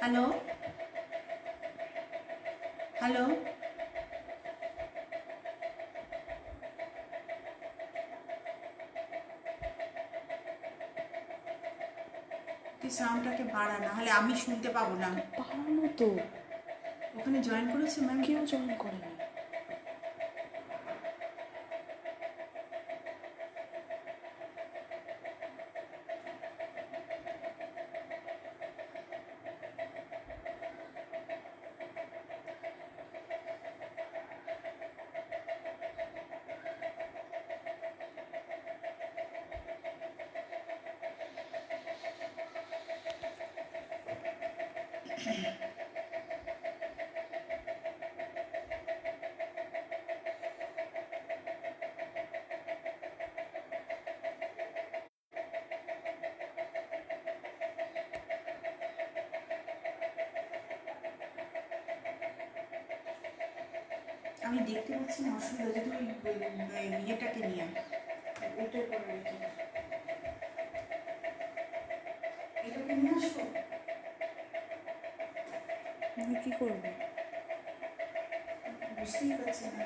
Hello hello তুই সাউন্ডটাকে বাড়া, না হলে আমি শুনতে পাবো না। বাড়ানো তো ওখানে জয়েন করেছে ম্যাম? কেউ জয়েন করেনি। আমি দেখতে পাচ্ছি না, অসুবিধা যদি ওই ইয়েটাকে নিয়ে ওইটার করে রেখে এটাকে নিয়ে আসবো। আমি কি করবো বুঝতেই পারছি না।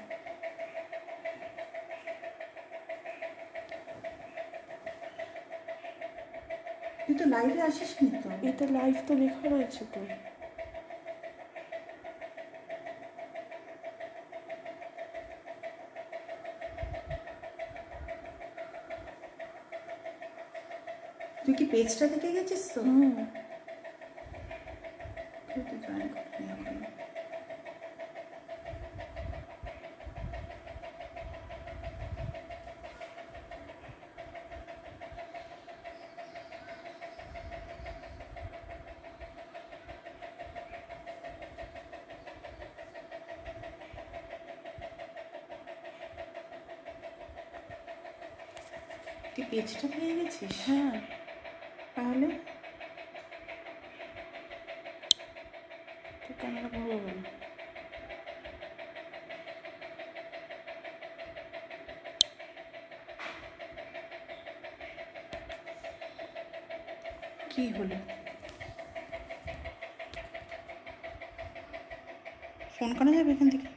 তুই তো লাইভে আসিস নি তো? এটা লাইভ তো লেখা রয়েছে তো। তুই কি পেজটা দেখে গেছিস তো? তুই তো জয়েন করবি এখন। তুই পেজটা পেয়ে গেছিস? হ্যাঁ, তাহলে তো ক্যামেরা বন্ধ হবে না। কি হলো? ফোন করা যাবে এখান থেকে?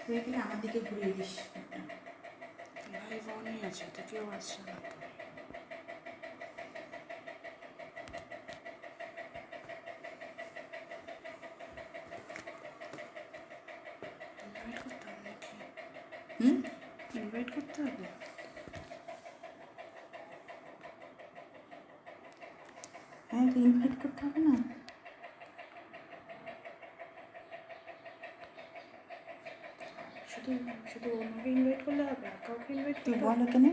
হয়ে গেলে আমার দিকে ঘুরিয়ে দিস। লাইভ অনই আছে, তো কেউ আসছে না তো। ইনভাইট করতে হবে নাকি? ইনভাইট করতে হবে? হ্যাঁ, ইনভাইট করতে হবে না? শুধু শুধু ওনাকে ইনভাইট করলে হবে, আর কাউকে ইনভাইট তুই করতে বল হবে? এখানে।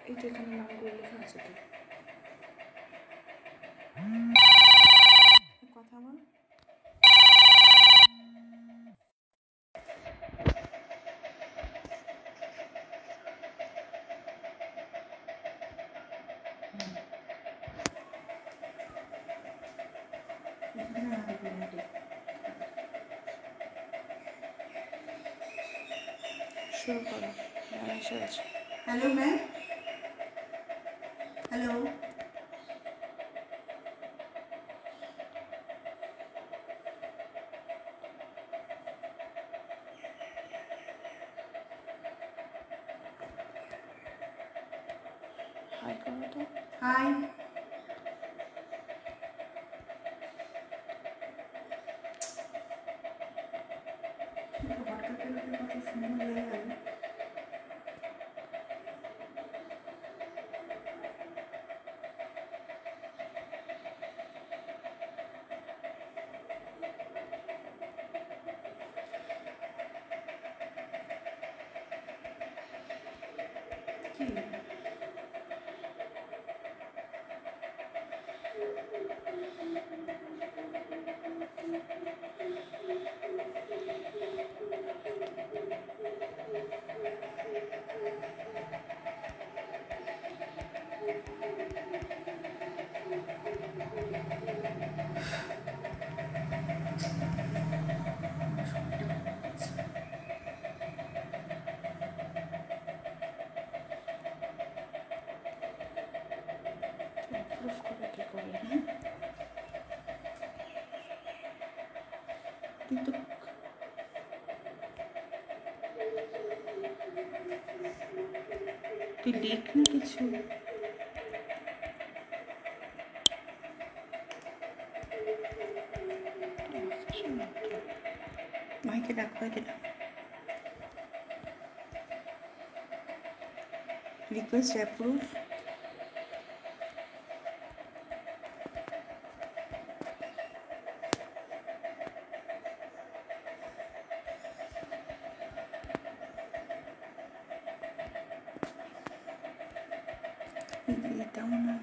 এই তো এখানে নামগুলো লেখা আছে তো। কথা বল। শুরু করো, ম্যাম এসে গেছে। Hello ma'am, hello. হাই করো তো। হাই। হঠাৎ করে কত সুন্দর হয়ে গেল। কি प्रूफ করে কি করে? তুই তো তুই দেখ না কিছু। মাইকে ডাক, মাইকে ডাক। Request approve. এটাও না।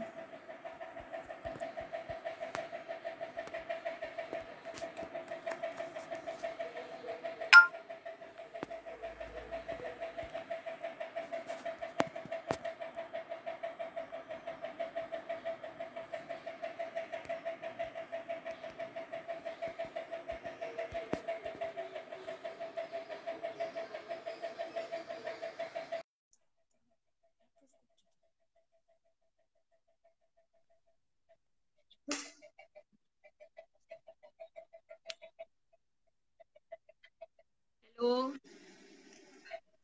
Hello.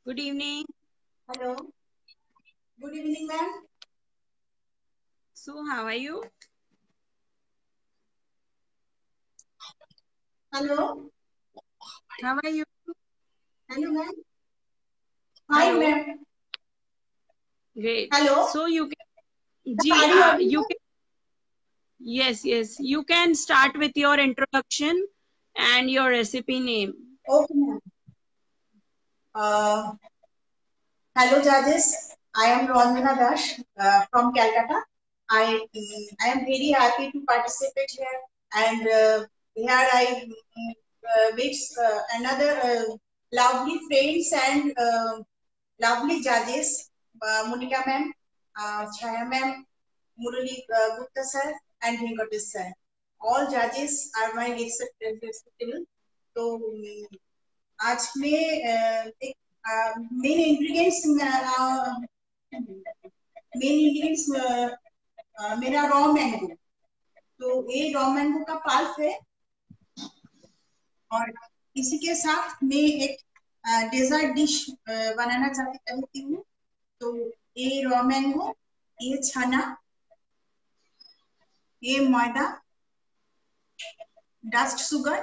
Good evening. Hello. Good evening, ma'am. So, how are you? Hello. How are you? Hello, ma'am. Hi, Hello. ma'am. Great. Hello. So you can, Are you audible? you can, yes, you can start with your introduction and your recipe name. Okay, ma'am. Hello, judges. I am Ranjana Dash from Calcutta. I am very happy to participate here, and here I meet another lovely friends and lovely judges, Monica ma'am, Chaya ma'am, Murali Gupta sir, and Venkatesh sir. All judges are my respectable. So आज मैं एक main ingredients मेरा raw mango. तो ये raw mango का pulp है, और इसी के साथ मैं एक डेजर्ट डिश बनाना चाहती हूँ। तो ये रॉ मैंगो, ये छाना, ये मैदा, डस्ट शुगर,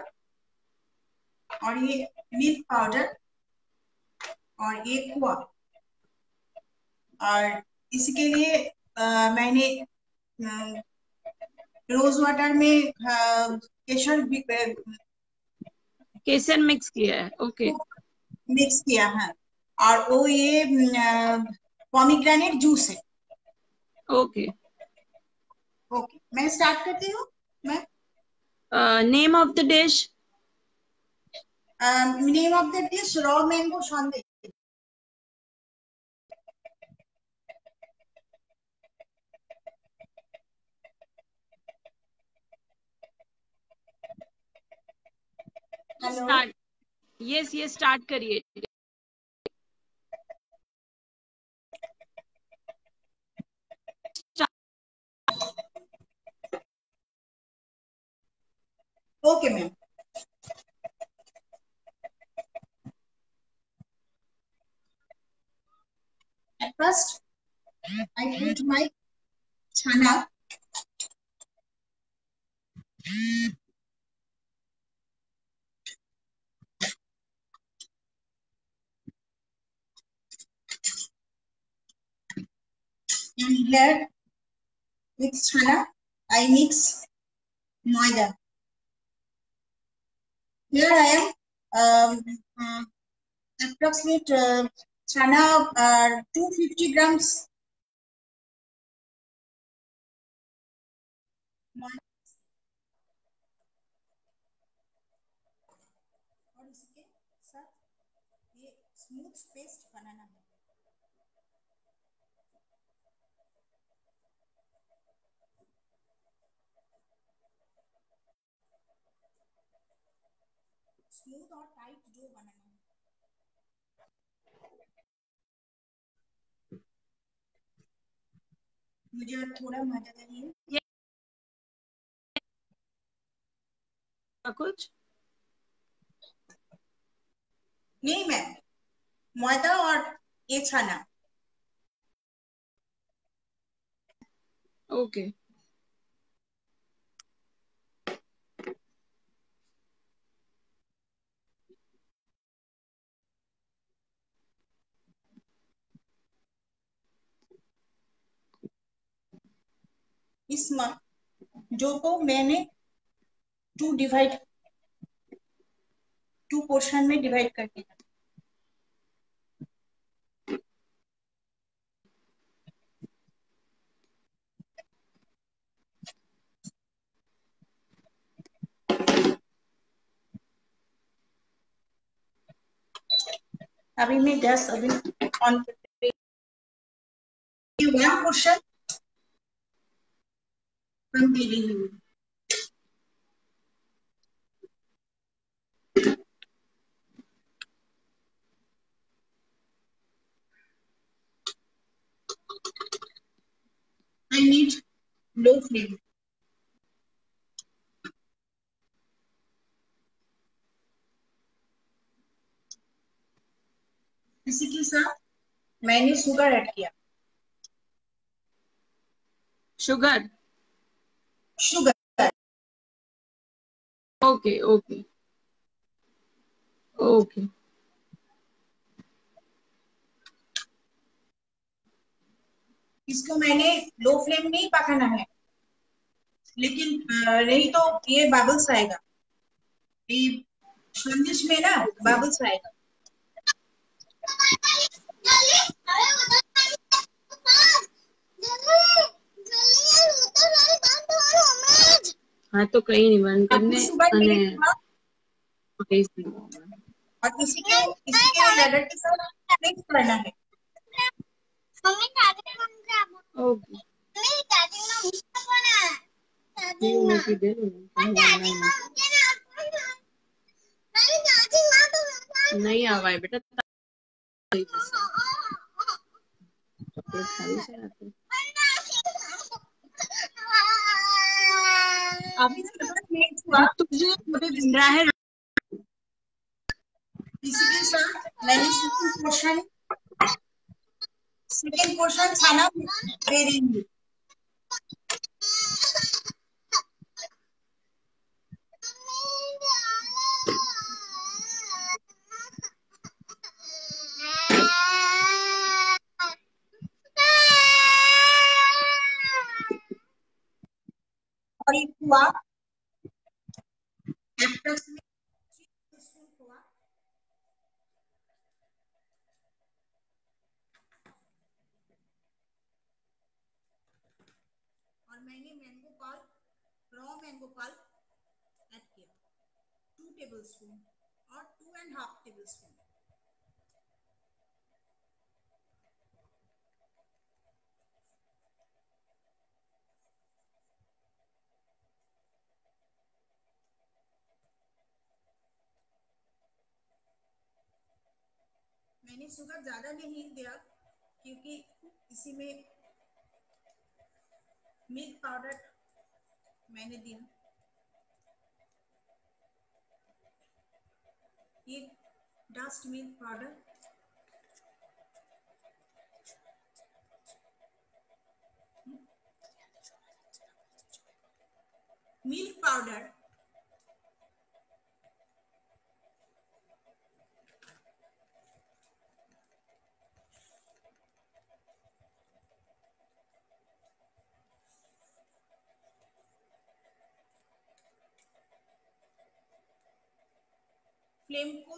और ये मिल्क पाउडर, और ये खोआ। और इसके लिए मैंने रोज वाटर में केसर मिक्स किया है। ओके। मिक्स किया है, और वो ये पोमीग्रेनेट जूस है। ओके। ओके, मैं स्टार्ट करती हूँ। मैं name of the dish? Name of the dish raw mango संदेश। हेलो। स्टार्ट। यस, स्टार्ट करिए। Okay ma'am. At first, I put my chana and here with chana I mix maida. Here I am approximate chana 250 grams और इसके साथ ये smooth paste बनाना है। Smooth और tight जो बनाना है। मुझे और थोड़ा मैदा डालिए। कुछ नहीं मैम, मैदा और ये छाना। ओके। इस जो को मैंने टू पोर्शन में डिवाइड कर दिया। अभी मैं गैस अभी ऑन करते, वन पोर्शन हम दे रही हूँ। I need low flame. इसी के साथ मैंने शुगर ऐड किया। Sugar. Sugar. Okay okay okay. इसको मैंने लो फ्लेम में ही पकाना है, लेकिन नहीं तो ये बबल्स आएगा, ये संदेश में ना बबल्स आएगा। हाँ तो कहीं नहीं बंद अब करने शुगर અને मेल्ट हुआ और इसी के रगड़ के साथ मिक्स करना है। ओके नहीं आवा बेटा अभी शुगर मेल्ट हुआ, तुझे बन रहा है। इसी के साथ मैंने सेकेंड पोर्शन खाना दे रही हूँ। और ये हुआ approximately 3 teaspoon हुआ। और मैंने mango pulp, raw mango pulp add किया 2 टेबलस्पून और 2.5 टेबलस्पून। मैंने शुगर ज्यादा नहीं दिया क्योंकि इसी में मिल्क पाउडर मैंने दिया। ये dust milk powder, milk powder flame को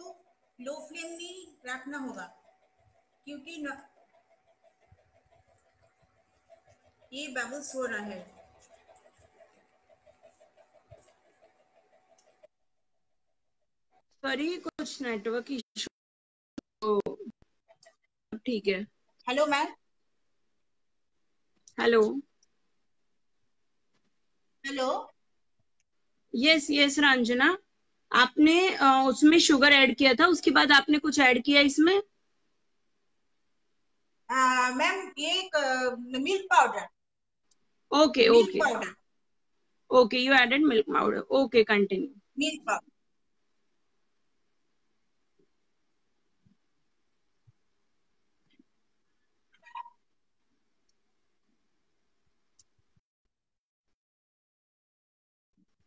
लो फ्लेम नहीं रखना होगा क्योंकि ये बबल्स हो रहा है। सॉरी कुछ नेटवर्क इशू। ठीक है। Hello ma'am. Hello. Hello. Yes yes Ranjana, आपने उसमें शुगर ऐड किया था, उसके बाद आपने कुछ ऐड किया इसमें? मैम ये एक milk powder. Okay, Milk okay. powder. Okay, you added milk powder. Okay, continue. Milk powder.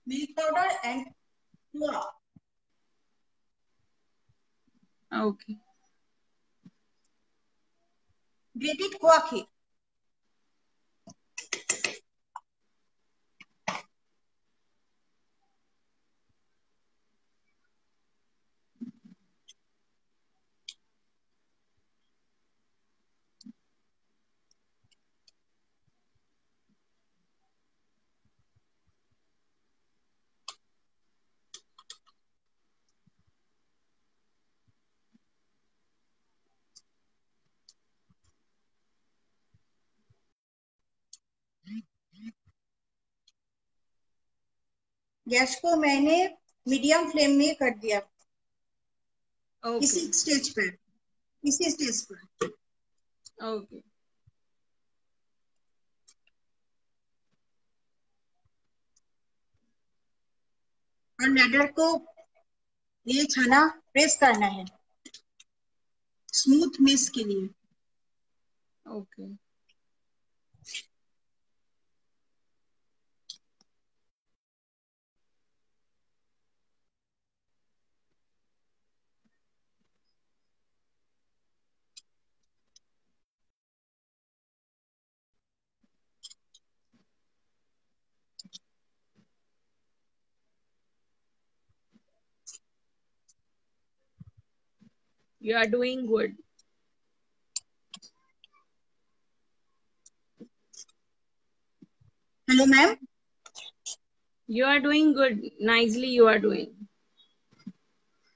Milk powder and khoa. Okay. Grated khoa khe. Gas को मैंने मीडियम फ्लेम में कर दिया। इसी Okay. स्टेज पर, इसी स्टेज पर। Okay. और नैडर को ये छाना प्रेस करना है स्मूथ मिस के लिए। Okay. You are doing good. Hello ma'am. You are doing good. Nicely you are doing.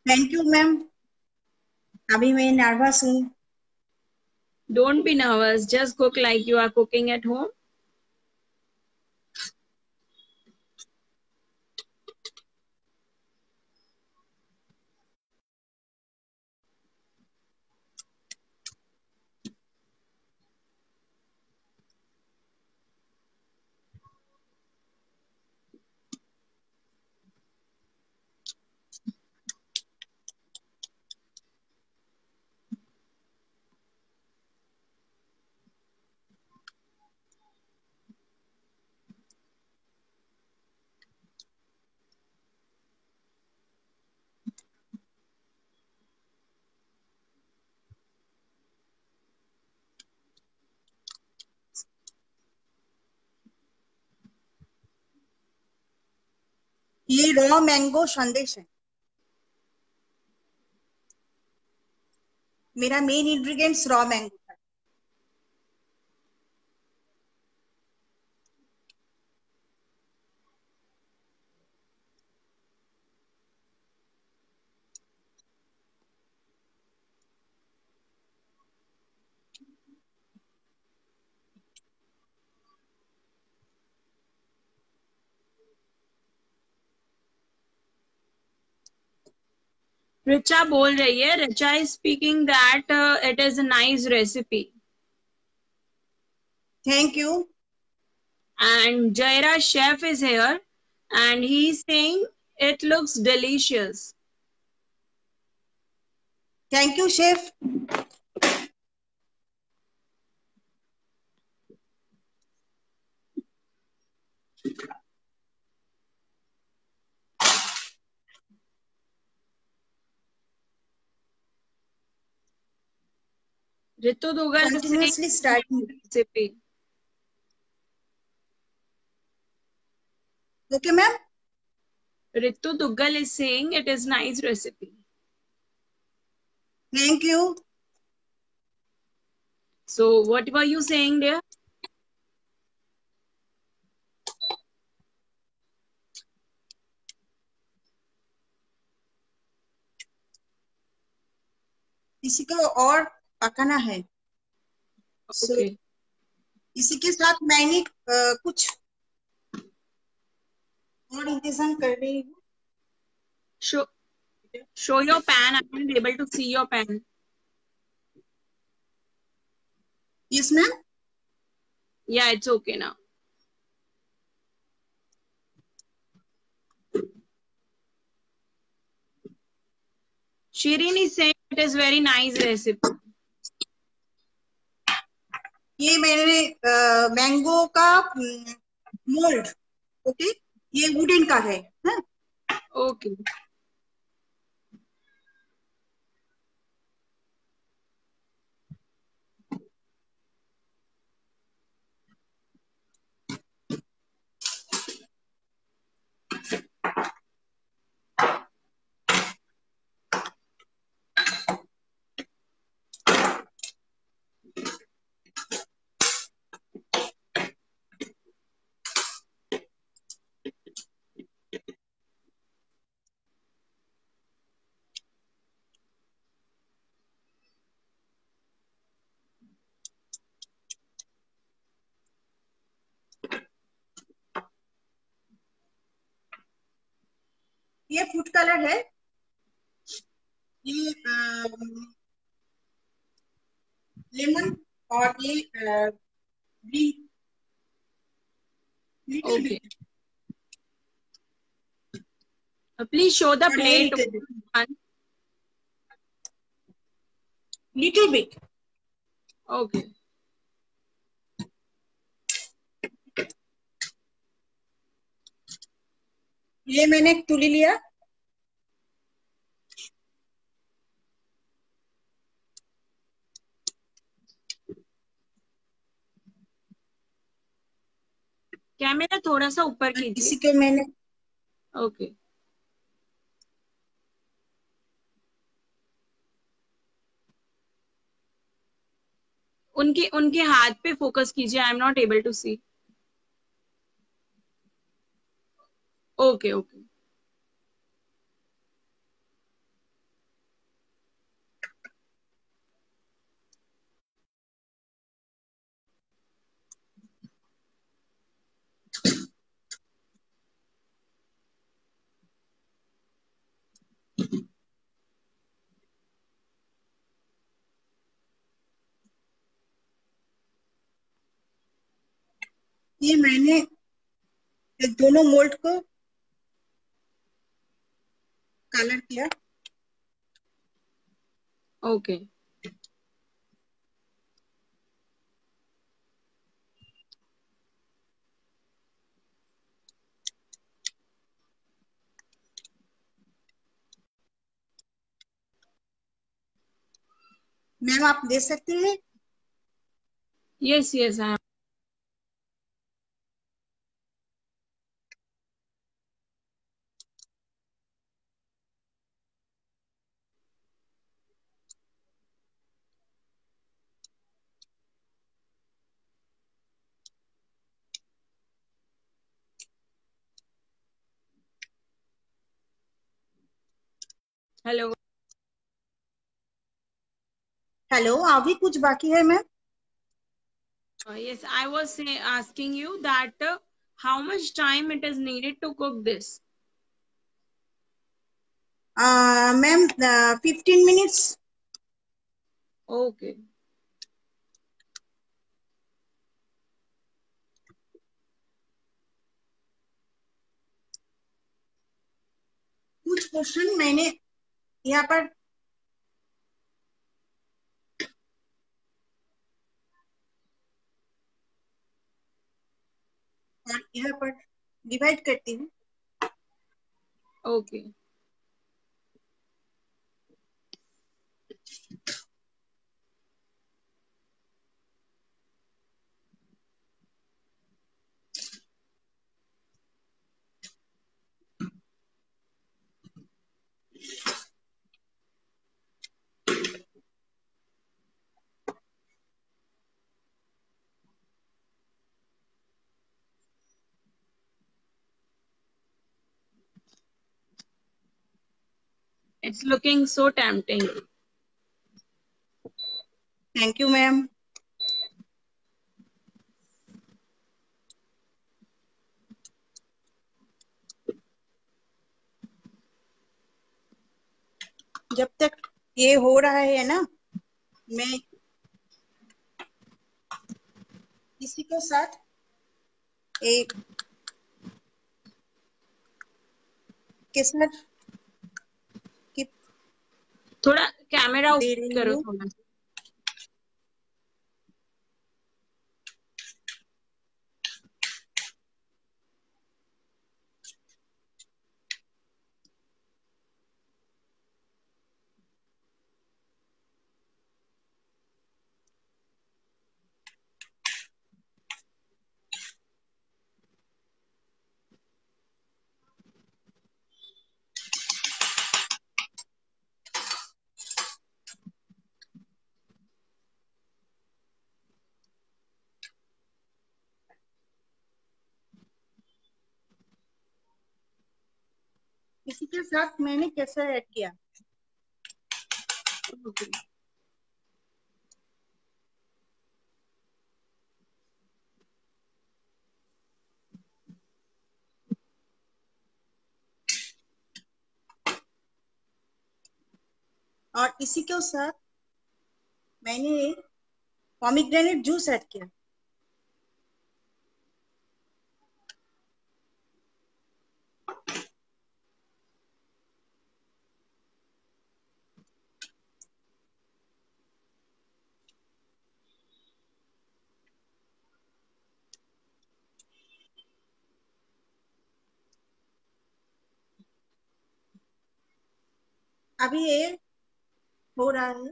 Thank you ma'am. अभी मैं नर्वस हूँ। Don't be nervous. Just cook like you are cooking at home. ये raw mango संदेश है। मेरा main ingredients raw mango है। Richa बोल रही है. Richa is speaking that it is a nice recipe. Thank you. And Jaira chef is here and he is saying it looks delicious. Thank you chef. Ritu Dugal is saying continuously starting. recipe. Okay ma'am. Ritu Dugal is saying it is nice recipe. Thank you. So what were you saying there? इसी को और पकाना है। सो Okay. इसी के साथ मैंने कुछ और इंतजाम कर रही हूँ। Show your pan. I am able to see your pan. Yes ma'am. Yeah, it's okay now. Shirin is saying it is very nice recipe. ये मैंने मैंगो का मोल्ड, ओके, ये वुडन का है, हाँ? Okay. ये फूड कलर है, ये लेमन और ये green, little Okay. Bit, Please show the और ये plate. Little bit, One. Little bit. Okay. ये मैंने एक तुली लिया, कैमरा थोड़ा सा ऊपर और कीजिए। इसी को मैंने ओके। उनके उनके हाथ पे फोकस कीजिए। I am not able to see. Okay okay. ये मैंने दोनों मोल्ड को कलर किया, ओके। मैम आप दे सकते हैं? Yes yes I. Hello. Hello, अभी कुछ बाकी है ma'am? Yes, I was asking you that how much time it is needed to cook this? Ma'am 15 minutes. Okay. कुछ क्वेश्चन मैंने यहाँ पर और यहाँ पर डिवाइड करती हूँ। Okay. It's looking so tempting. Thank you ma'am. जब तक ये हो रहा है ना, मैं इसी के साथ एक केसर की थोड़ा कैमरा दे ऑफ रही करो हूँ। थोड़ा। इसी के साथ मैंने कैसा ऐड किया, ओके। और इसी के साथ मैंने पॉमीग्रेनेट जूस ऐड किया। अभी ये हो रहा है,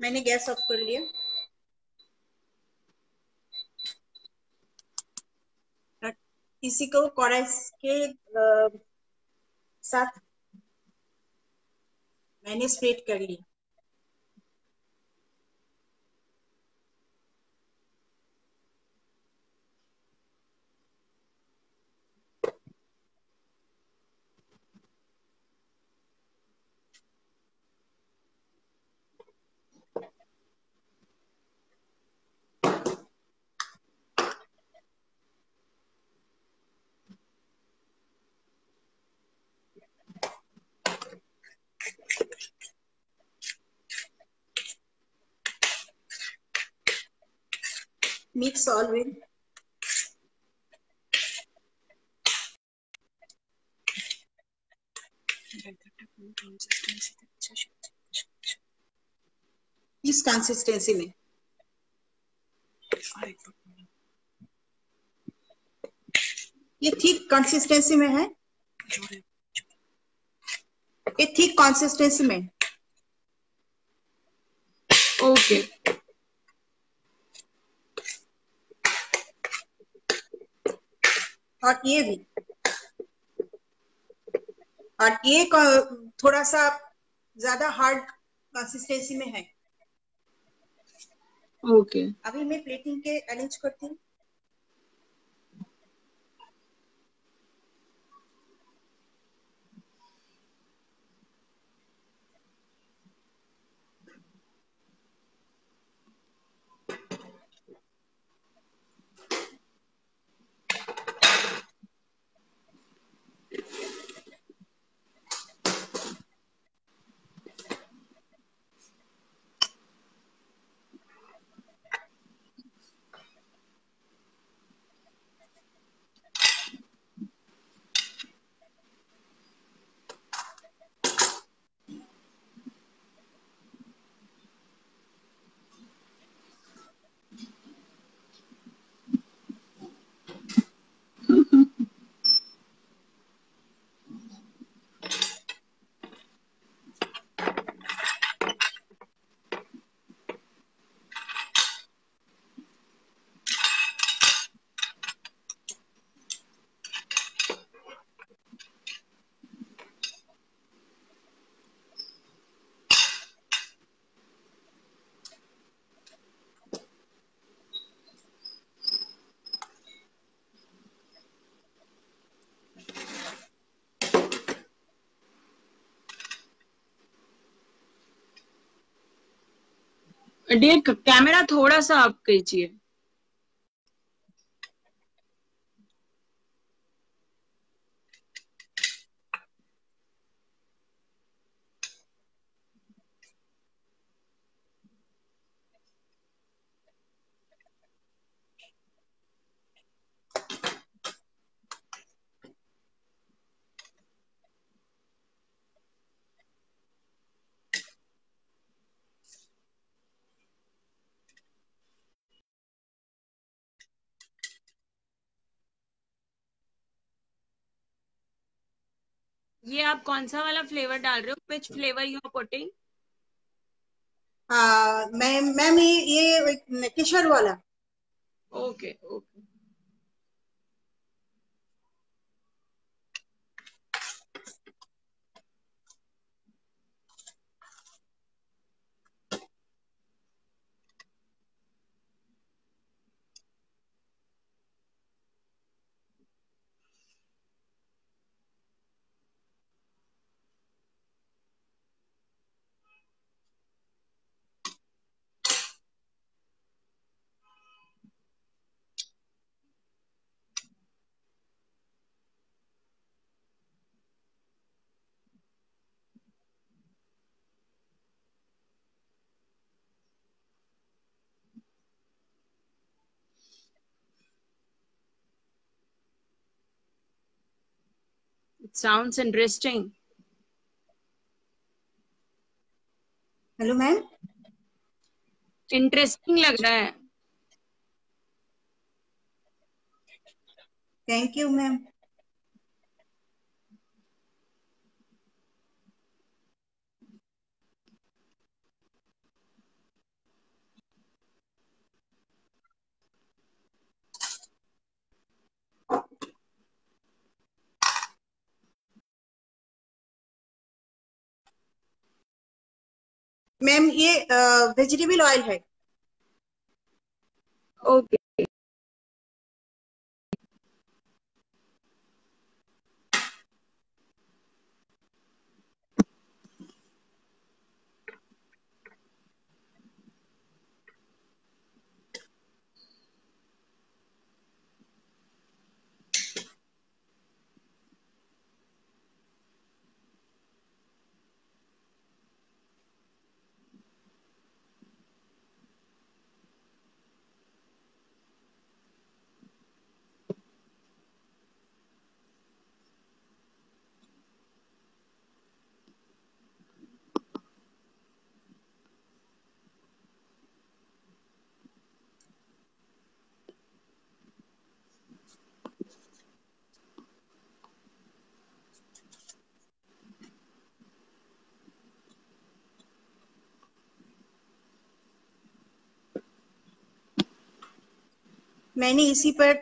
मैंने गैस ऑफ कर लिया। और इसी को कढ़ाई के साथ मैंने स्प्रेड कर लिया। Mix all with. इस कंसिस्टेंसी में, ये ठीक कंसिस्टेंसी में है, ये ठीक कंसिस्टेंसी में। ओके। और ये भी, और ये थोड़ा सा ज्यादा हार्ड कंसिस्टेंसी में है। ओके। अभी मैं प्लेटिंग के अरेंज करती हूँ। डियर कैमरा थोड़ा सा आप कीजिए। ये आप कौन सा वाला फ्लेवर डाल रहे हो? Which flavour you are putting? Ma'am ये केशर वाला। Okay okay. It sounds interesting. Hello ma'am. Interesting लग रहा है। Thank you ma'am. मैम ये वेजिटेबल ऑयल है। ओके। मैंने इसी पर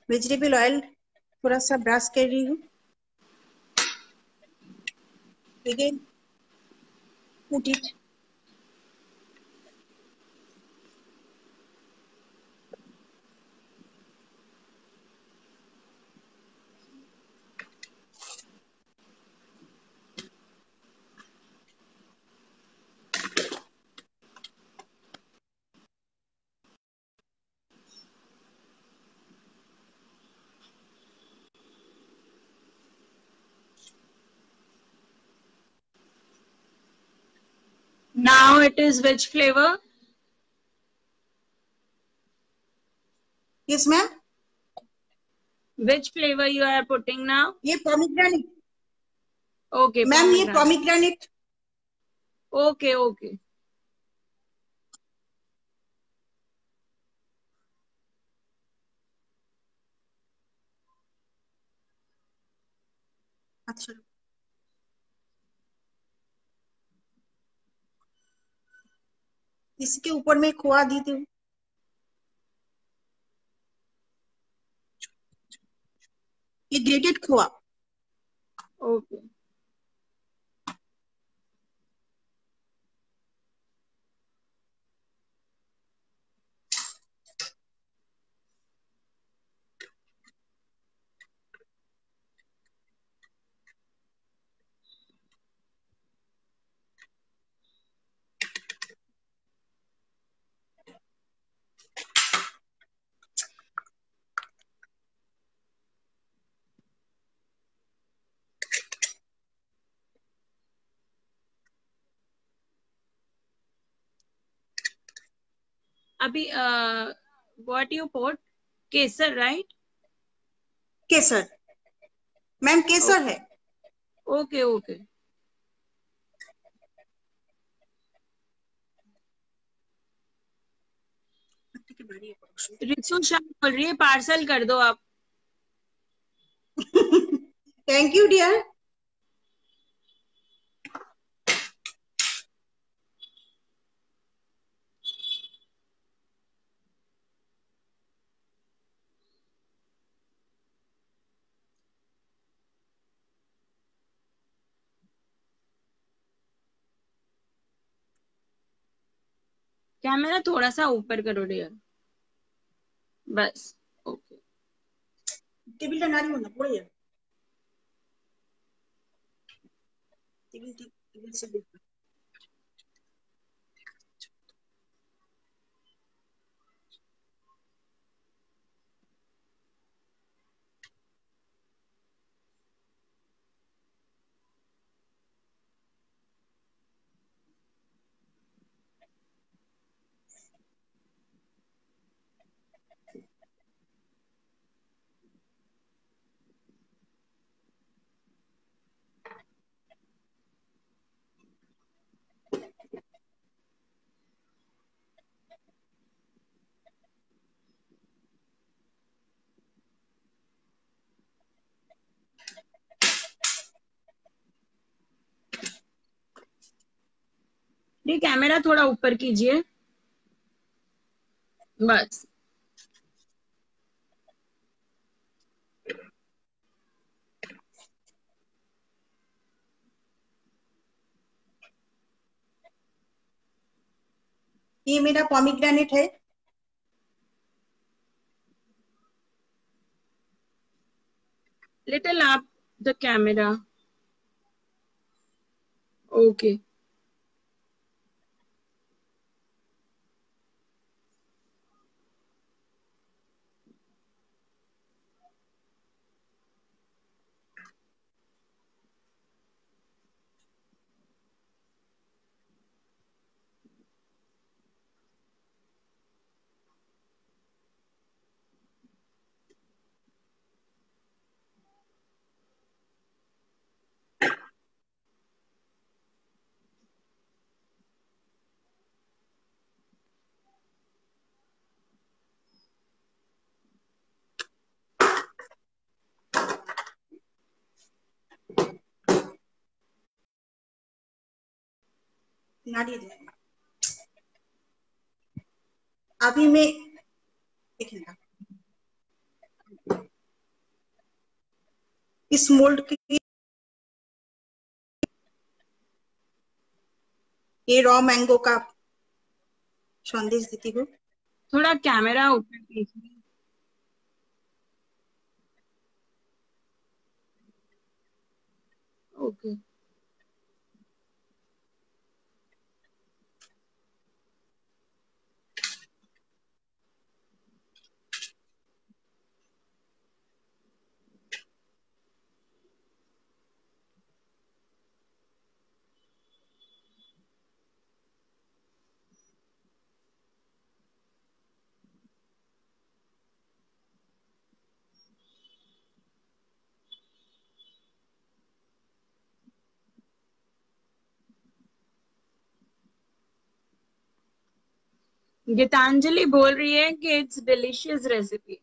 वेजिटेबल ऑयल थोड़ा सा ब्रश कर रही हूँ। Again put it. Now it is which flavor? Yes ma'am. Which flavor you are putting now? ये पोमीग्रेनेट। Okay, मैम ये pomegranate. पोमीग्रेनेट। Okay, okay. अच्छा। इसके ऊपर में खोआ देती हूँ। ये ग्रेटेड खोआ। Okay. अभी what you put? Kesar, right? केसर। मैम केसर है। Okay, okay. रितु शाह बोल रही है पार्सल कर दो आप। Thank you dear. कैमरा थोड़ा सा ऊपर करो डियर, बस। ओके। टेबिलটা নাড়িও না, পড়ে যাবে। টেবিল টেবিল সে দেখবে। ये कैमरा थोड़ा ऊपर कीजिए, बस। ये मेरा पॉमीग्रेनेट है। Little up the camera. Okay. नाड़िए दे। अभी मैं देखिएगा इस मोल्ड की, ये रॉ मैंगो का संदेश देती हूँ। थोड़ा कैमरा ऊपर कीजिए। ओके। गीतांजलि बोल रही है कि it's delicious recipe.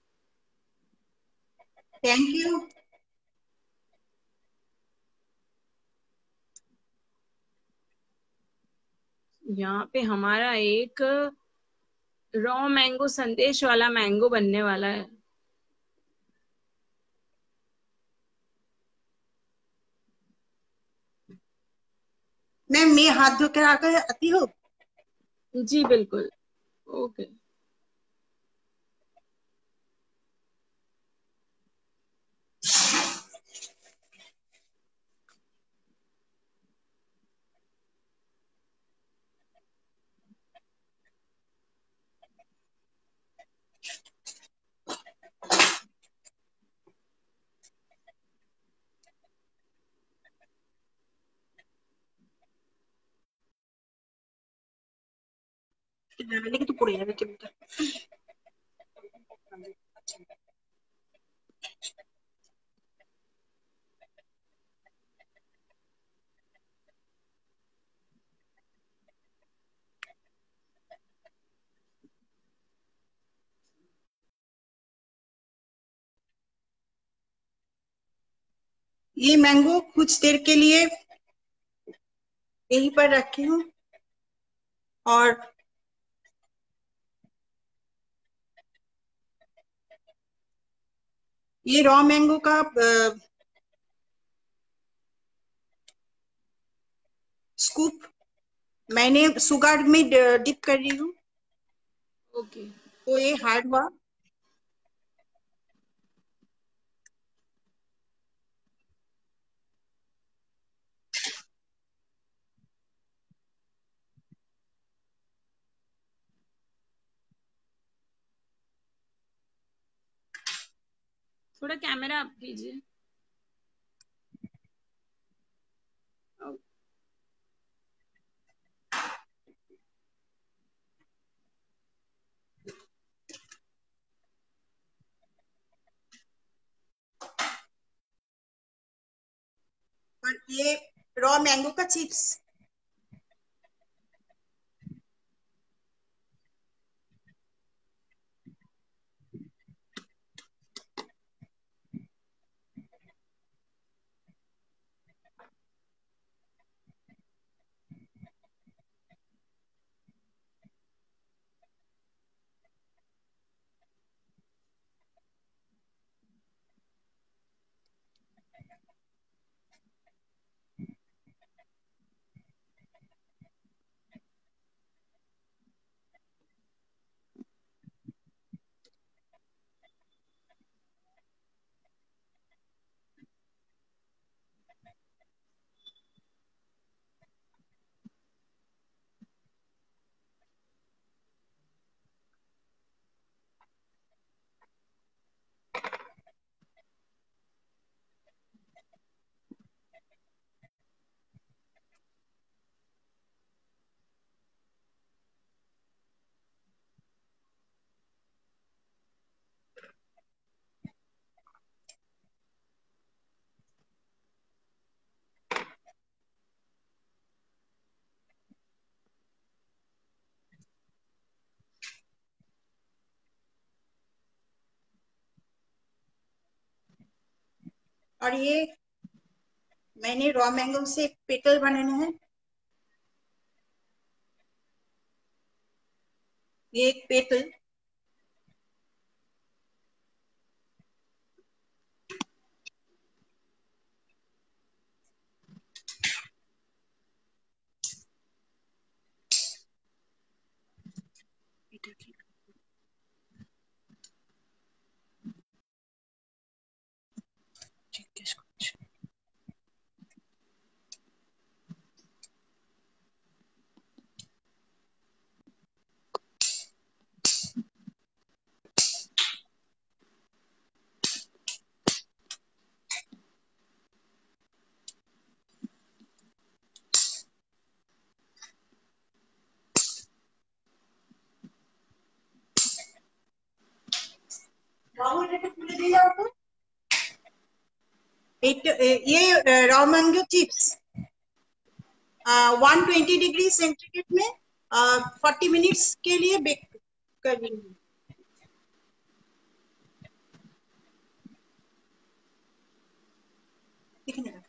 Thank you. यहाँ पे हमारा एक रॉ मैंगो संदेश वाला मैंगो बनने वाला है। मैम मैं हाथ धो कर आकर आती हूँ। जी बिल्कुल। ओके। लेकिन तो पड़े যাবে টেবিলটা। ये मैंगो कुछ देर के लिए यहीं पर रखी हूँ और ये रॉ मैंगो का स्कूप मैंने शुगर में डिप कर रही हूँ। ओके। तो ये हार्ड हुआ। थोड़ा कैमरा अप कीजिए। और ये रॉ मैंगो का चिप्स। और ये मैंने रॉ मैंगो से पेटल बनाने हैं। ये एक पेटल। खुले दिए जाओ तो ये raw mango chips 120 degree centigrade में 40 मिनट्स के लिए बेक कर देंगे। दिखने लगा।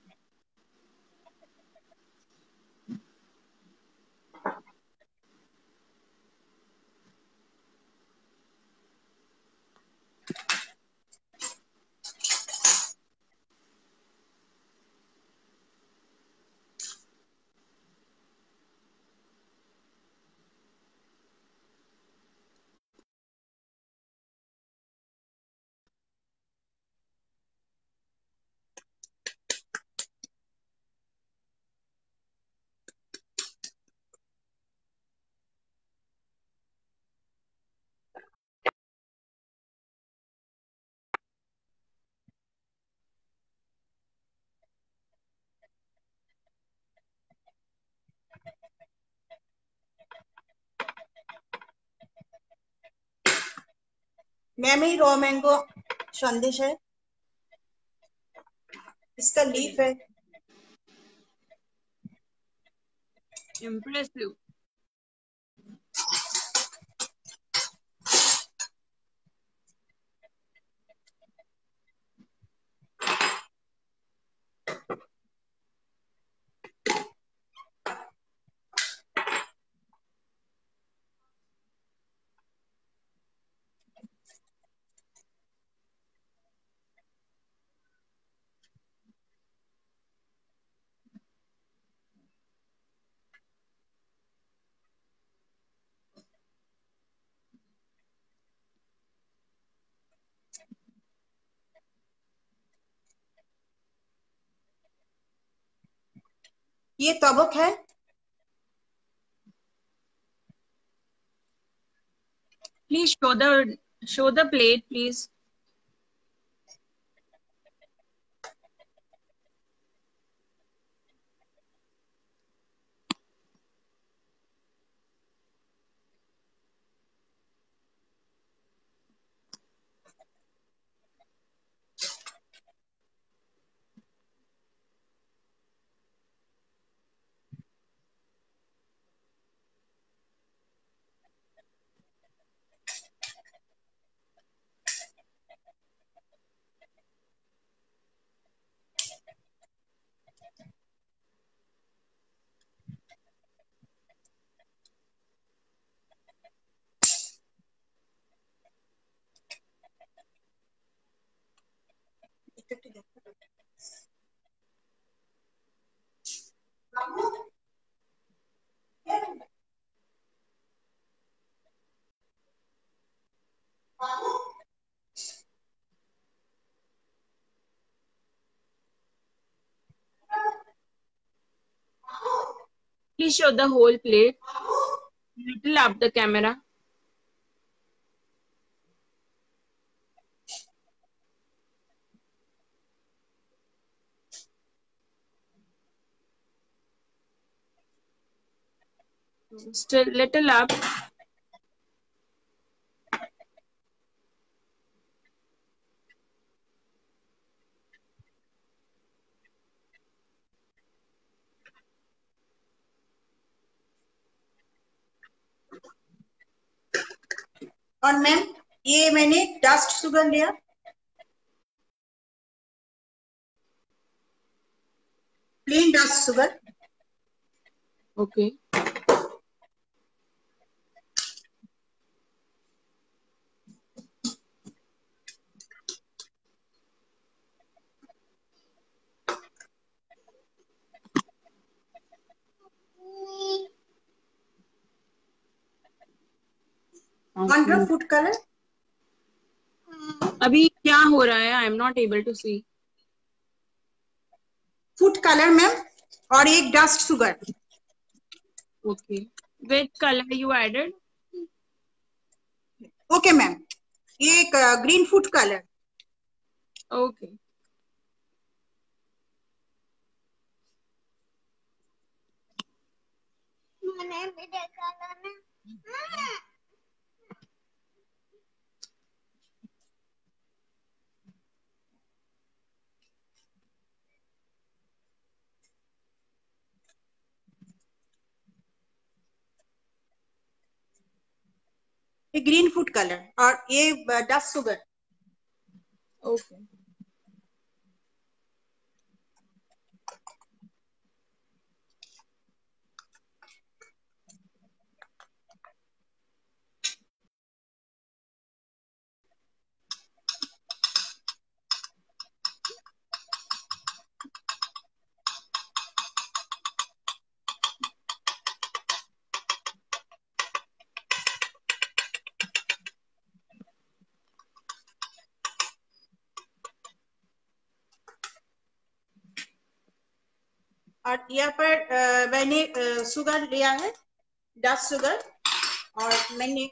मैम ये रॉ मैंगो संदेश है। इसका लीफ है। इम्प्रेसिव। ये तबक है। Please show the plate, please. Please show the whole plate. Little up the camera. Still little up. और मैम ये मैंने डस्ट शुगर लिया, plain dust sugar. Okay. One drop food colour. अभी क्या हो रहा है? I am not able to see. Food colour ma'am, और एक dust sugar. Okay. Which color you added? Okay ma'am, ये ग्रीन फूड कलर। Okay. ये ग्रीन फूड कलर और ये डस्ट शुगर। Okay. और यहाँ पर मैंने शुगर लिया है, डस्ट शुगर, और मैंने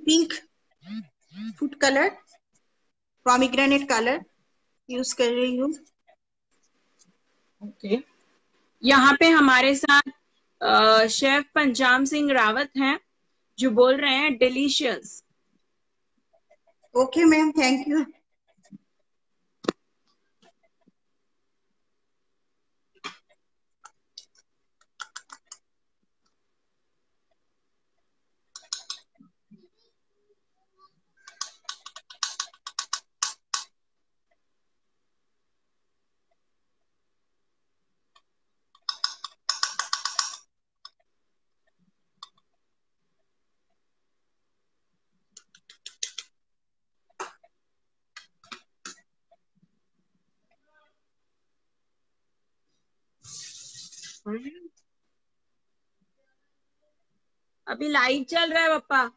pink food colour, pomegranate colour use कर रही हूँ। Okay. यहाँ पे हमारे साथ शेफ पंजाब सिंह रावत हैं जो बोल रहे हैं delicious. Okay ma'am, thank you. अभी लाइव चल रहा है पापा।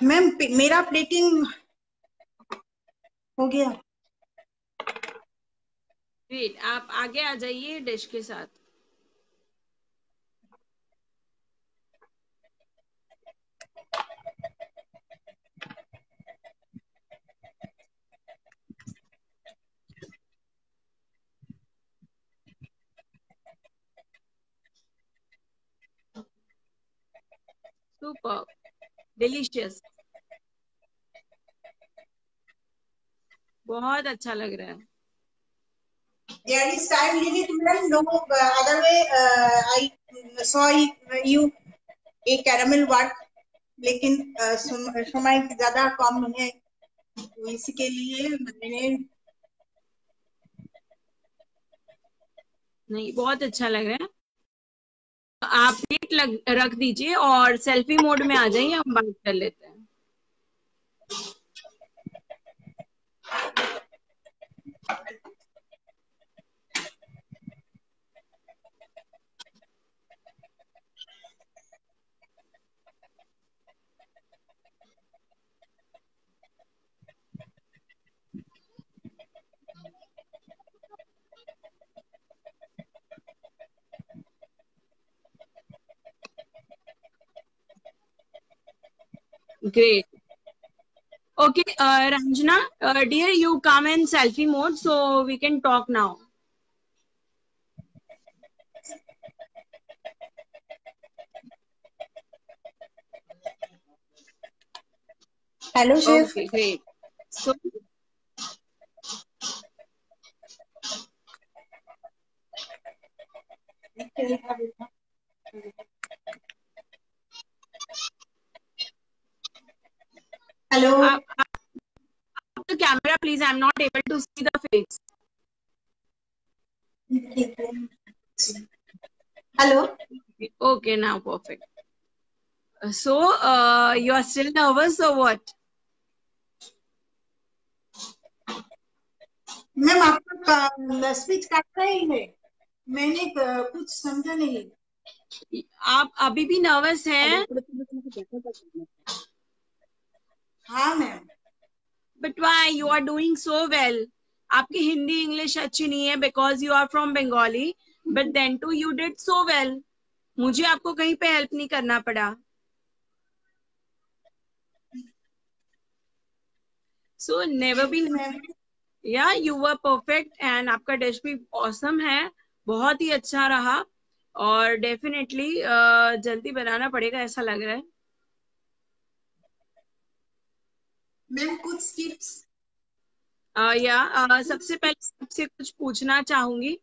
मैम मेरा प्लेटिंग हो गया। ग्रेट, आप आगे आ जाइए डिश के साथ। सुपर डिलीशियस, बहुत अच्छा लग रहा है। There is time limit, madam. No, other way, I saw you a caramel work, लेकिन समय ज्यादा कम है, तो इसके लिए मैंने नहीं, बहुत अच्छा लग रहा है। आप प्लेट रख दीजिए और सेल्फी मोड में आ जाइए, हम बात कर लेते हैं। Great. Okay, Ranjana, dear, you come in selfie mode, so we can talk now. Hello, chef. Okay, great. So, Hello. the camera, please. I'm not able to see the face. Hello. Okay, now perfect. So, you are still nervous or what? Ma'am आपका speech काटता ही है, मैंने कुछ समझा नहीं। आप अभी भी नर्वस हैं? हाँ ma'am. But why? You are doing so well. आपकी हिंदी इंग्लिश अच्छी नहीं है because you are from Bengali, but then too you did so well. मुझे आपको कहीं पे हेल्प नहीं करना पड़ा. So never be. Yeah, you were perfect and आपका डिश भी awesome है, बहुत ही अच्छा रहा और डेफिनेटली जल्दी बनाना पड़ेगा ऐसा लग रहा है. मैम कुछ टिप्स? सबसे पहले आपसे कुछ पूछना चाहूंगी.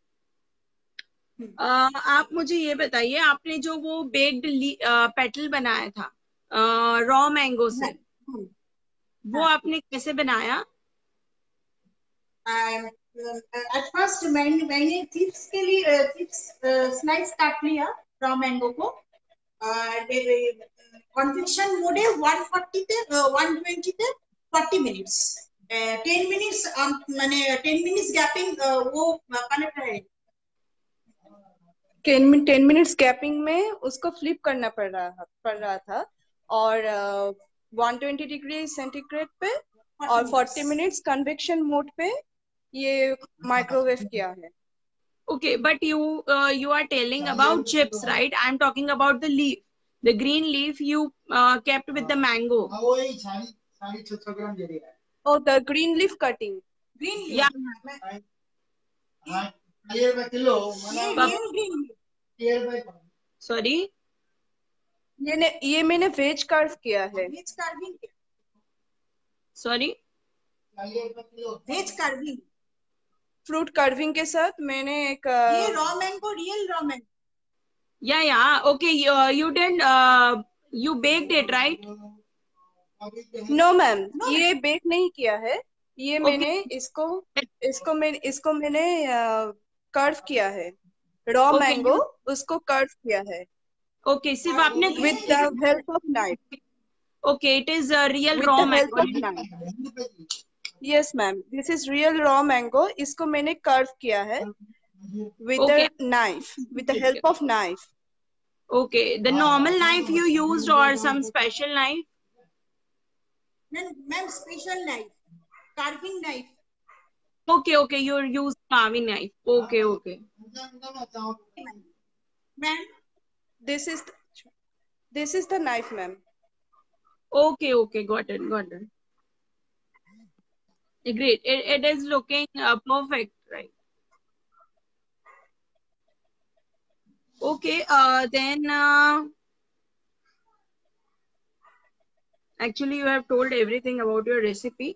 आप मुझे ये बताइए, आपने जो वो बेक्ड पेटल बनाया था रॉ मैंगो से, वो आपने कैसे बनाया? एट फर्स्ट मैंने चिप्स के लिए चिप्स स्लाइस काट लिया रॉ मैंगो को, कन्वेक्शन मोड है 140 पे 120 पे 40 मिनट्स 10 मिनट्स मैंने 10 मिनट्स गैपिंग वो कनेक्ट है 10 मिनट्स गैपिंग में उसको फ्लिप करना पड़ रहा था और 120 डिग्री सेंटीग्रेड पे और 40 मिनट्स कन्वेक्शन मोड पे ये माइक्रोवेव किया है. Okay, but you are telling about chips, right? I'm talking about the leaf, the green leaf you kept with the mango. Oh, the green leaf cutting. Green Yeah. Sorry. ये मैंने wedge carve किया है. Wedge carving sorry, wedge carving, fruit carving के साथ मैंने एक ये raw mango, real raw mango. या okay, you did you baked it right? No ma'am, No, ये बेक नहीं किया है। ये ओके मैंने इसको मैंने कर्व किया है। रॉ ओके मैंगो उसको कर्व किया है ओके, सिर्फ आपने with the help of knife. Okay, it is real with raw the help mango. Of knife, yes ma'am, this is real raw mango. इसको मैंने कर्व किया है with okay the knife, with the help of knife. Okay, the normal knife you used और some special knife? Ma'am special knife, carving knife. Okay, okay, you use carving knife. Okay, okay. Ma'am This is the knife, ma'am. Okay, okay, got it, got it. Great. It is looking perfect, right? Okay, then actually you have told everything about your recipe.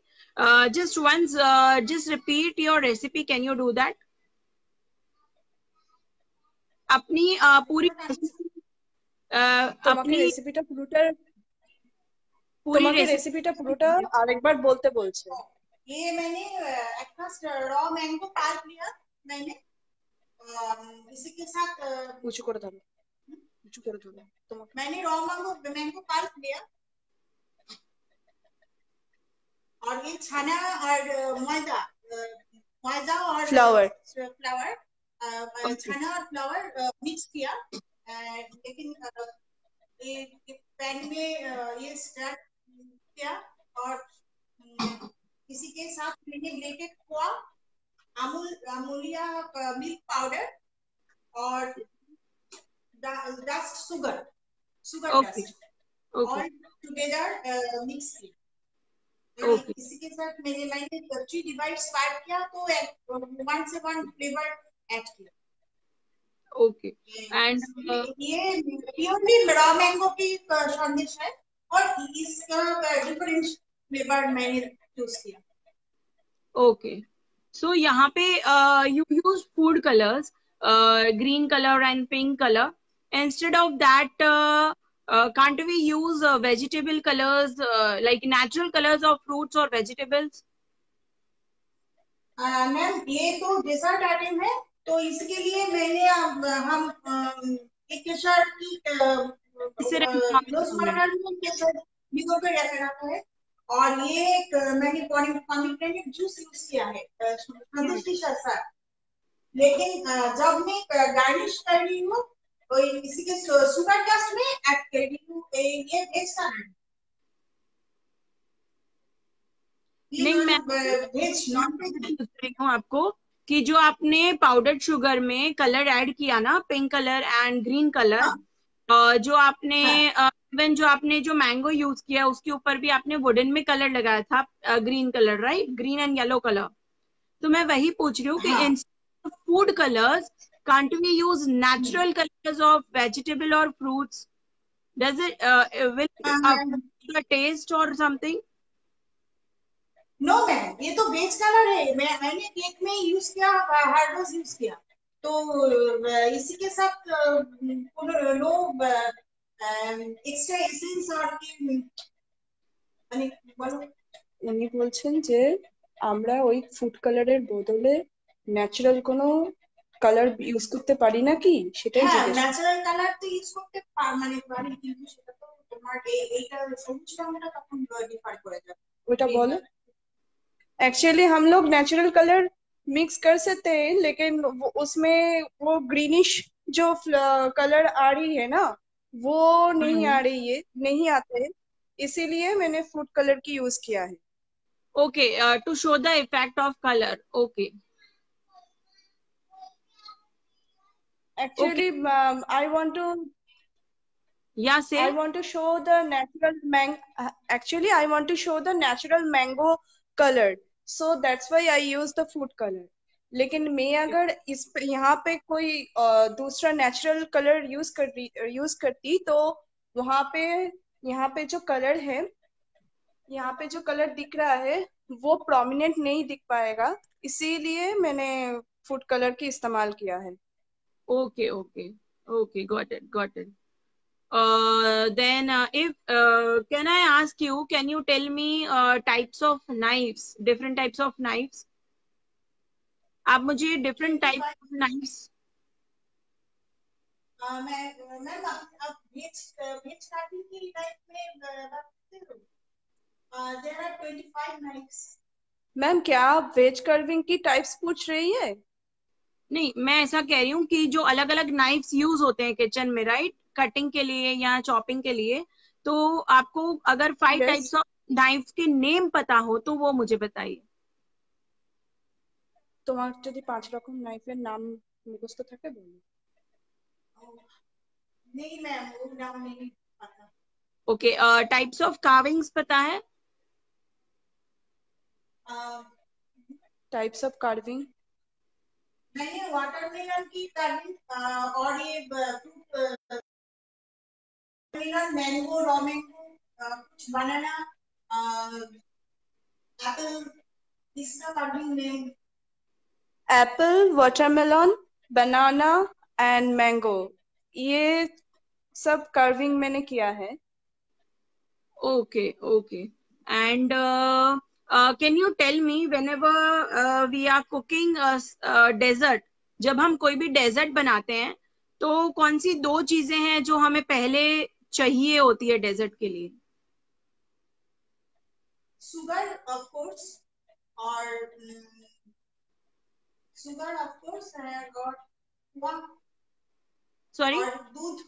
Just once, just repeat your recipe. Can you do that? अपनी पूरी তোমাকে अपनी রেসিপিটা পুরোটা पूरी recipe রেসিপিটা পুরোটা আরেকবার বলতে বলছে। ये मैंने रॉ मैंगो पाल्प लिया मैंने, इसी के साथ উঁচু করে ধরো, উঁচু করে ধরো তোমাকে। मैंने रॉ मैंगो पाल्प लिया और ये छाना और मैदा, मैदा और फ्लावर छाना और फ्लावर मिक्स किया। लेकिन ये पैन में ये स्टार्ट किया और इसी के साथ मैंने ग्रेटेड खोआ, अमूलिया मिल्क पाउडर और dust sugar okay dust okay all together mix किया। ओके इसी के साथ मैंने 3 डिवाइड्स काट किया तो 1 से 1 फ्लेवर ऐड किया। ओके एंड ये प्योरली रॉ मैंगो की संदेश है और इसका डिफरेंट फ्लेवर मैंने चूज किया। ओके, सो यहाँ पे you use food colours, green color and pink color. Instead of that, can't we use vegetable colors, like natural colors of fruits or vegetables? Ma'am ये तो डेजर्ट आइटम है तो इसके लिए मैंने हम एक केसर की सिर्फ रोजमर्रा में केसर भिगो कर रखा है और ये एक मैंने पोमेग्रेनेट जूस यूज किया है संतुष्टि के साथ। लेकिन जब मैं गार्निश कर रही हूँ तो इसी के शुगर डस्ट में ऐड कर रही हूँ ये वेज सलाद। नहीं, मैं वेज नॉन वेज पूछ रही हूँ आपको कि जो आपने पाउडर्ड शुगर में कलर ऐड किया ना, pink colour and green colour, जो आपने इवन जो आपने जो मैंगो यूज किया उसके ऊपर भी आपने वुडन में कलर लगाया था, green colour, right? Green and yellow colour. तो मैं वही पूछ रही हूँ कि इन food colours can't we use natural colors of vegetable or fruits? Does it will affect the taste or something? No ma'am ये तो वेज कलर है। मैंने केक में यूज किया, हार्डोज यूज किया तो इसी के साथ नो एक्स्ट्रा एसेंस और উনি বলছেন যে আমরা ওই ফুড কালারের বদলে ন্যাচারাল কোনো কালার ইউজ করতে পারি নাকি, সেটাই হ্যাঁ জিজ্ঞেস। ন্যাচারাল কালার তো ইউজ করতে মানে পারি কিন্তু সেটা তো তোমার এইটা সবুজ রংটা তখন ডিফার করে যাবে। ওটা বলো। एक्चुअली हम लोग नेचुरल कलर मिक्स कर सकते हैं लेकिन उसमें वो ग्रीनिश जो कलर आ रही है ना वो नहीं आ रही है, नहीं आते हैं, इसीलिए मैंने फूड कलर की यूज किया है। Okay, to show the effect of color. Okay. Actually, I want to Yeah, say. I want to show the natural actually I want to show the natural mango color, so that's why I use the food color. लेकिन मैं अगर इस यहाँ पे कोई दूसरा natural colour use करती तो वहां पे यहाँ पे जो कलर है यहाँ पे जो कलर दिख रहा है वो प्रोमिनेंट नहीं दिख पाएगा, इसीलिए मैंने फूड कलर की इस्तेमाल किया है। Okay okay okay, got it got it. Then if can I ask you, can you tell me types of knives, different types of knives? आप मुझे different type 25 of knifes. Ma'am आप veg veg cutting की type में बात करते हो। There are 25 knifes. Ma'am क्या आप वेज कर्विंग की टाइप्स पूछ रही है? नहीं, मैं ऐसा कह रही हूँ कि जो अलग अलग नाइफ्स यूज होते हैं किचन में, राइट, कटिंग के लिए या चॉपिंग के लिए, तो आपको अगर 5 यस। टाइप्स ऑफ नाइफ्स के नेम पता हो तो वो मुझे बताइए। তোমার যদি 5 রকম নাইফের নাম মুখস্থ থাকে বলো। नहीं मैम वो नाम नहीं पता। ओके, टाइप्स ऑफ कार्विंग्स पता है? Types of carving? मैंने वाटरमेलन की कार्विंग और ये फ्रूट मैंगो रॉ मैंगो कुछ बनाना एप्पल इसका carving name. Apple, watermelon, banana and mango, ये सब कार्विंग मैंने किया है। Okay okay. And can you tell me, whenever we are cooking dessert, जब हम कोई भी डेजर्ट बनाते हैं तो कौन सी 2 चीजें हैं जो हमें पहले चाहिए होती है डेजर्ट के लिए? शुगर ऑफ कोर्स और शुगर ऑफ कोर्स और वन सॉरी? और दूध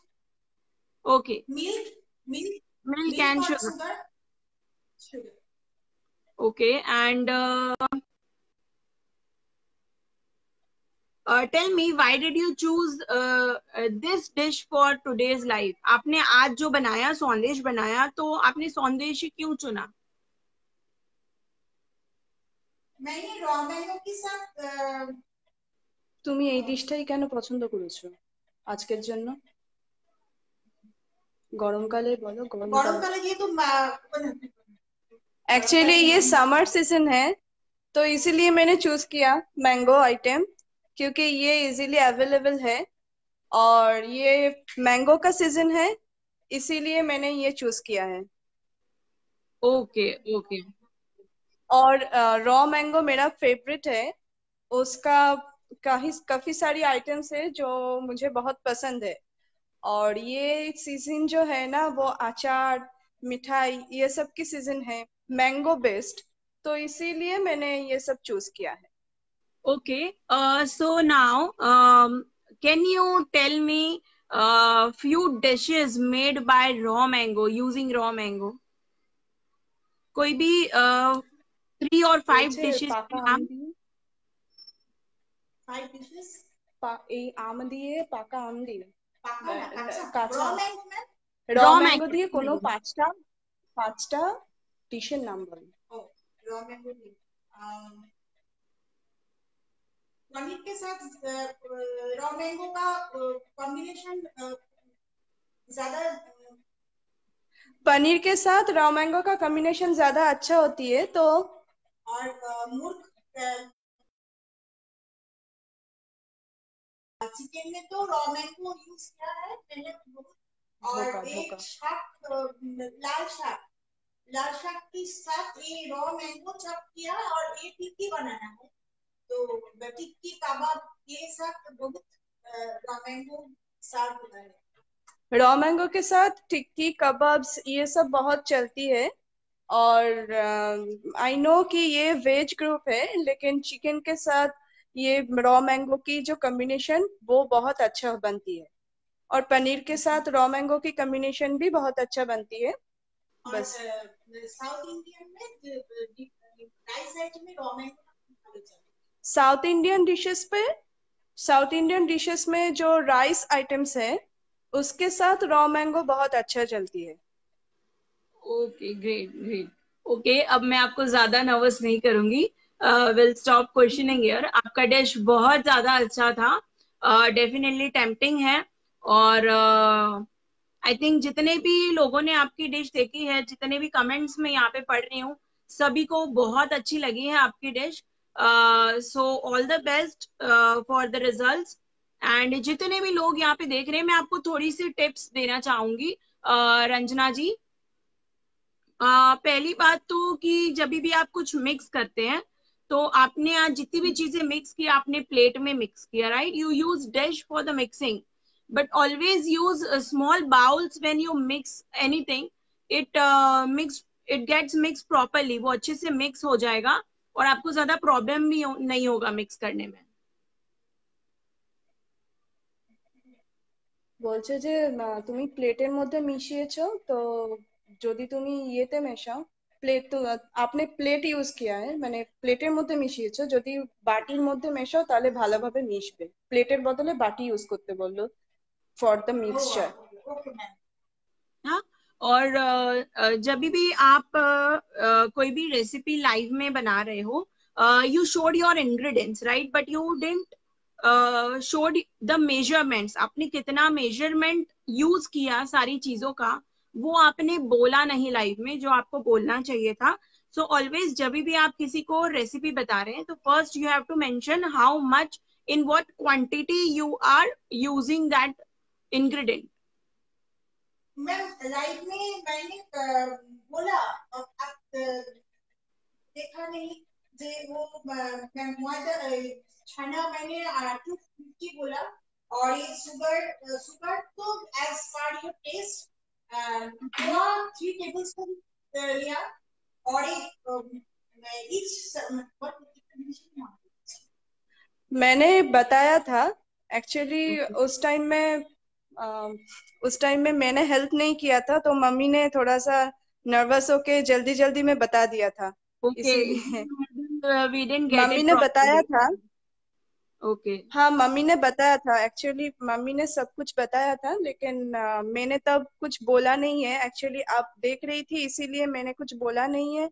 okay, milk milk milk milk and और sugar. Sugar sugar. Okay, and tell me, why did you choose this dish for today's life? आपने आज जो बनाया, सौंदेश बनाया, तो आपने सौंदेश ही क्यों चुना? मैंने रॉ मैंगो के साथ তুমি এই ডিশটাই কেন পছন্দ করেছো আজকের জন্য? গরমকালে বলো, गरम গরমকালে। काले ये तो एक्चुअली ये समर सीजन है तो इसीलिए मैंने चूज किया मैंगो आइटम, क्योंकि ये इजीली अवेलेबल है और ये मैंगो का सीजन है, इसीलिए मैंने ये चूज किया है। Okay okay. और रॉ मैंगो मेरा फेवरेट है, उसका काफी सारी आइटम्स है जो मुझे बहुत पसंद है। और ये सीजन जो है ना वो अचार, मिठाई, ये सब की सीजन है, मैंगो बेस्ड, तो इसीलिए मैंने ये सब चूज किया है। Okay, so now, can you tell me few dishes made by raw mango, using raw mango? कोई भी 3 or 5 হয়েছে dishes के পাকা আম नाम। দিয়ে, 5 dishes এই আম দিয়ে, পাকা আম দিয়ে, पाका ना कच्चा কাঁচা रॉ আম, मैंगो में র रॉ ম্যাঙ্গো দিয়ে কোনো मैंगो। পাঁচটা পাঁচটা ডিশের নাম বলো। ओ रॉ मैंगो भी पनीर के साथ रॉ मैंगो का कॉम्बिनेशन ज्यादा पनीर के साथ रॉ मैंगो का कॉम्बिनेशन ज्यादा अच्छा होती है तो। और मूर्ख चिकन में तो रॉ मैंगो यूज किया है मैंने धोखा और एक धोखा। शाक लाल शाक के साथ ये रॉ मैंगो चॉप किया और ये टिक्की बनाना है तो टिक्की कबाब ये सब बहुत रॉ मैंगो सर्व होता है। रॉ मैंगो के साथ टिक्की, कबाब्स, ये सब बहुत चलती है। और आई नो कि ये वेज ग्रुप है, लेकिन चिकन के साथ ये रॉ मैंगो की जो कॉम्बिनेशन वो बहुत अच्छा बनती है, और पनीर के साथ रॉ मैंगो की कॉम्बिनेशन भी बहुत अच्छा बनती है। और बस साउथ इंडियन में राइस आइटम में raw mango south Indian dishes में जो राइस आइटम्स है उसके साथ रॉ मैंगो बहुत अच्छा चलती है। Okay, great great. ओके, अब मैं आपको ज्यादा नर्वस नहीं करूंगी, विल स्टॉप क्वेश्चनिंग हियर। आपका डिश बहुत ज्यादा अच्छा था, डेफिनेटली टेम्पटिंग है, और आई थिंक जितने भी लोगों ने आपकी डिश देखी है, जितने भी कमेंट्स में यहाँ पे पढ़ रही हूँ, सभी को बहुत अच्छी लगी है आपकी dish. So all the best for the results. And जितने भी लोग यहाँ पे देख रहे हैं, मैं आपको थोड़ी सी टिप्स देना चाहूंगी रंजना जी। पहली बात तो कि जब भी आप कुछ मिक्स करते हैं, तो आपने आज जितनी भी चीजें मिक्स की, आपने प्लेट में मिक्स किया, right? You use dish for the mixing, but always use small bowls when you mix anything. It mix it gets mix properly, वो अच्छे से मिक्स हो जाएगा और आपको ज्यादा प्रॉब्लम भी नहीं होगा मिक्स करने में। বলছে যে তুমি প্লেটের মধ্যে মিশিয়েছো, তো যদি তুমি ইয়েতে মেশাও, প্লেট তো আপনি প্লেট ইউজ কিয়া है, মানে প্লেটের মধ্যে মিশিয়েছো, যদি বাটির মধ্যে মেশাও তাহলে ভালোভাবে মিশবে। প্লেটের বদলে বাটি ইউজ করতে বললো ফর দ্য মিক্সচার। हाँ, और जब भी आप कोई भी रेसिपी लाइव में बना रहे हो, you showed your ingredients, right? But you didn't showed the measurements. आपने कितना मेजरमेंट यूज किया सारी चीजों का, वो आपने बोला नहीं लाइव में, जो आपको बोलना चाहिए था। सो ऑलवेज जब भी आप किसी को रेसिपी बता रहे हैं, तो first you have to mention how much, in what quantity you are using that ingredient. Ma'am live में मैंने बोला और आप देखा नहीं जे वो छाना मैंने 250 बोला, और ये शुगर शुगर तो as per your taste 3 tablespoon लिया, और मैंने बताया था एक्चुअली उस टाइम में मैंने हेल्प नहीं किया था, तो मम्मी ने थोड़ा सा नर्वस होके जल्दी जल्दी में बता दिया था, इसीलिए we didn't get mummy it ने बताया properly. था। Okay. हाँ, मम्मी ने बताया था, एक्चुअली मम्मी ने सब कुछ बताया था, लेकिन मैंने तब कुछ बोला नहीं है। एक्चुअली आप देख रही थी, इसीलिए मैंने कुछ बोला नहीं है।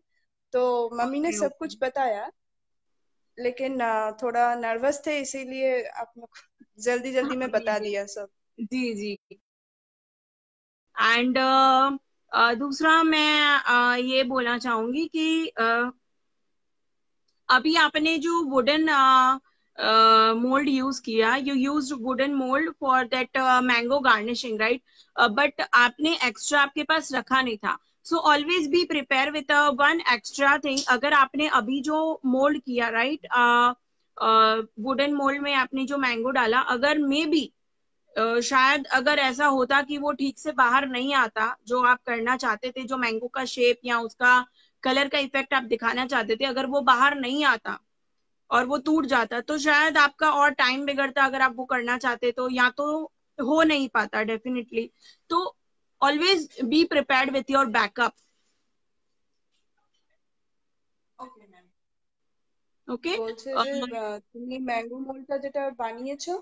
तो मम्मी ने Okay, सब okay. कुछ बताया, लेकिन थोड़ा नर्वस थे, इसीलिए आप जल्दी जल्दी में हाँ, बता जी दिया सब। जी जी। एंड दूसरा मैं ये बोलना चाहूंगी कि अभी आपने जो वुडन मोल्ड यूज किया, you use wooden mould for that mango garnishing, right? But आपने एक्स्ट्रा आपके पास रखा नहीं था। So always be prepare with one extra thing. अगर आपने अभी जो मोल्ड किया, राइट, वुडन मोल्ड में आपने जो मैंगो डाला, अगर मे बी शायद अगर ऐसा होता कि वो ठीक से बाहर नहीं आता, जो आप करना चाहते थे, जो मैंगो का शेप या उसका कलर का इफेक्ट आप दिखाना चाहते थे, अगर वो बाहर नहीं आता और वो टूट जाता, तो शायद आपका और टाइम बिगड़ता। अगर आप वो करना चाहते तो, या तो हो नहीं पाता डेफिनेटली। तो always be prepared with your backup. Okay, বলছে যে তুমি ম্যাঙ্গো মোল্ডটা যেটা বানিয়েছো,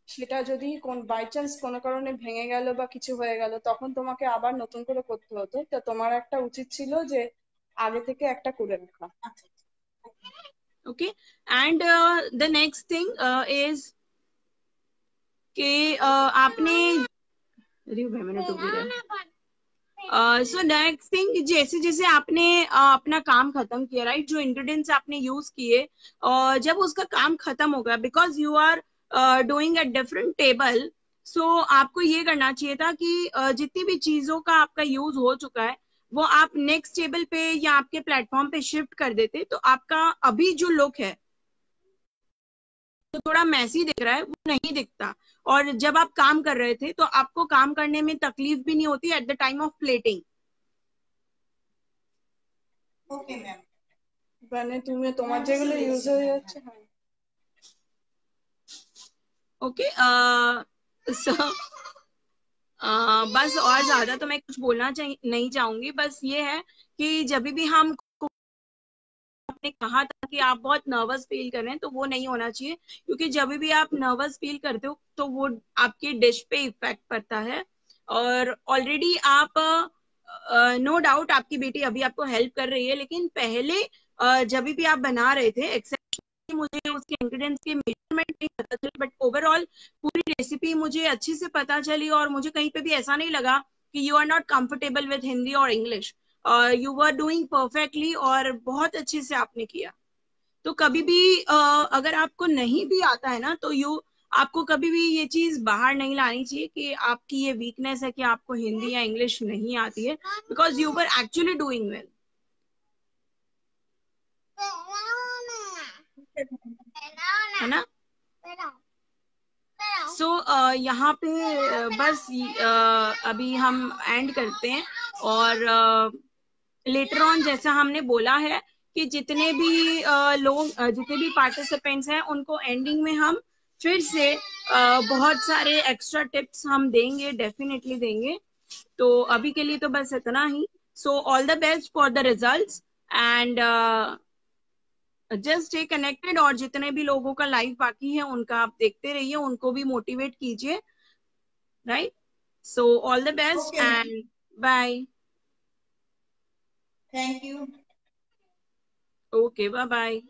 সেটা যদি বাই চান্স কোনো কারণে ভেঙে গেল বা কিছু হয়ে গেল, তখন তোমাকে আবার নতুন করে করতে হতো। তো তোমার একটা উচিত ছিল যে আগে থেকে একটা করে রাখা। Okay, and the next thing is कि आपने मैंने तो सो नेक्स्ट थिंग, जैसे जैसे आपने अपना काम खत्म किया, राइट, जो इंग्रेडिएंट्स आपने यूज किए, जब उसका काम खत्म हो गया, because you are doing at different table, so आपको ये करना चाहिए था कि जितनी भी चीजों का आपका यूज हो चुका है, वो आप नेक्स्ट टेबल पे या आपके प्लेटफॉर्म पे शिफ्ट कर देते, तो आपका अभी जो लुक है तो थोड़ा मैसी दिख रहा है, वो नहीं दिखता। और जब आप काम कर रहे थे, तो आपको काम करने में तकलीफ भी नहीं होती at the time of plating. Okay ma'am, মানে তুমি তোমার যেগুলো ইউজ হয়ে যাচ্ছে। হ্যাঁ, ओके, सो बस और ज्यादा तो मैं कुछ बोलना नहीं चाहूंगी। बस ये है कि जब भी हम, आपने कहा था कि आप बहुत नर्वस फील कर रहे हैं, तो वो नहीं होना चाहिए, क्योंकि जब भी आप नर्वस फील करते हो तो वो आपकी डिश पे इफेक्ट पड़ता है। और ऑलरेडी आप नो डाउट आपकी बेटी अभी आपको हेल्प कर रही है, लेकिन पहले जब भी आप बना रहे थे, एक्सेप्ट मुझे उसके इंग्रेडिएंट्स के नहीं पता चली, बट ओवरऑल पूरी रेसिपी मुझे अच्छी से पता चली और मुझे कहीं पे भी ऐसा नहीं लगा कि you are not comfortable with Hindi और English. You were doing perfectly और बहुत अच्छे से आपने किया। तो कभी भी अगर आपको नहीं भी आता है ना, तो आपको कभी भी ये चीज बाहर नहीं लानी चाहिए कि आपकी ये वीकनेस है कि आपको हिंदी या इंग्लिश नहीं आती है, because you were actually doing well. है ना? सो यहाँ पे बस अभी हम एंड करते हैं। और लेटर ऑन जैसा हमने बोला है कि जितने भी लोग जितने भी पार्टिसिपेंट्स हैं उनको एंडिंग में हम फिर से बहुत सारे एक्स्ट्रा टिप्स हम देंगे, डेफिनेटली देंगे। तो अभी के लिए तो बस इतना ही। So all the best for the results and just stay connected. और जितने भी लोगों का लाइव बाकी है उनका आप देखते रहिए, उनको भी मोटिवेट कीजिए, right? So all the best and bye. Thank you. Okay, bye bye.